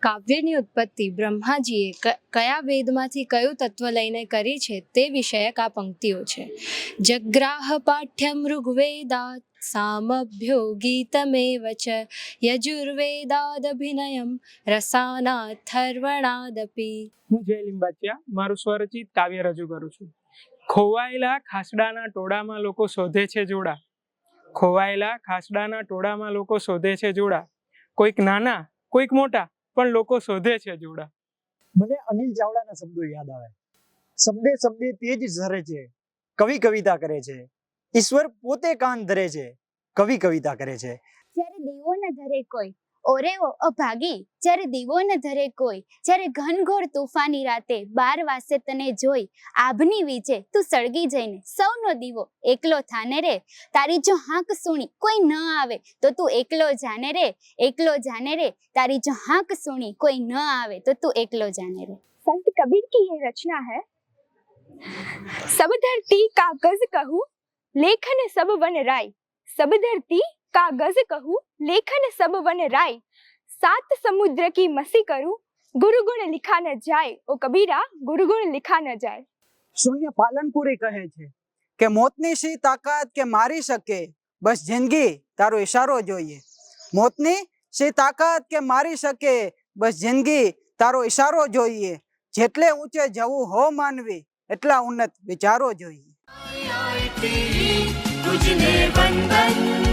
કાવ્યની ઉત્પત્તિ બ્રહ્માજીએ કયા વેદમાંથી કયું તત્વ લઈને કરી છે તે વિષયક આ પંક્તિઓ છે. જગ્રાહ પાઠ્યમ ઋગ્વેદાત સામભ્યો ગીતમેવ ચ યજુર્વેદાદભિનયમ રસાનાથર્વણાદપી. હું જય લિંબાચિયા મારું સ્વરચિત કાવ્ય રજૂ કરું છું. ખોવાયેલા ખાસડાના ટોળામાં લોકો શોધે છે જોડા. ખોવાયેલા ખાસડાના ટોળામાં લોકો શોધે છે જોડા. કોઈક નાના કોઈક મોટા પણ લોકો શોધે છે જોડા. મને અનિલ ચાવડાના શબ્દો યાદ આવે. શબ્દે શબ્દે તેજ ઝરે છે, કવિ કવિતા કરે છે. ઈશ્વર પોતે કાન ધરે છે, કવિ કવિતા કરે છે. જ્યારે દીવો ન ધરે કોઈ ઓરે ઓ અભાગી, જ્યારે દીવો ન ધરે કોઈ, જ્યારે ઘનઘોર તોફાની રાતે 12 વાસે તને જોઈ આભની વીજે તું સળગી જઈને સૌનો દીવો એકલો થાને રે. તારી જો હાંક સુણી કોઈ ન આવે તો તું એકલો જાને રે, એકલો જાને રે. તારી જો હાંક સુણી કોઈ ન આવે તો તું એકલો જાને રે. संत कबीर की ये रचना है. सब धरती कागज कहूँ लेखन सब वन राय, सब धरती कागज कहूँ लेखन सब वन राय. 7 समुद्र की मसी करूँ गुरु गुण लिखा न जाए. ओ कबीरा गुरु गुण लिखा न जाए. શૂન્ય પાલનપુરી કહે છે કે મોતની શી તાકાત કે મારી શકે, બસ જિંદગી તારો ઈશારો જોઈએ. મોતની શી તાકાત કે મારી શકે, બસ જિંદગી તારો ઈશારો જોઈએ. જેટલે ઊંચે જવું હો માનવી એટલા ઉન્નત વિચારો જોઈએ. तुझने वंदन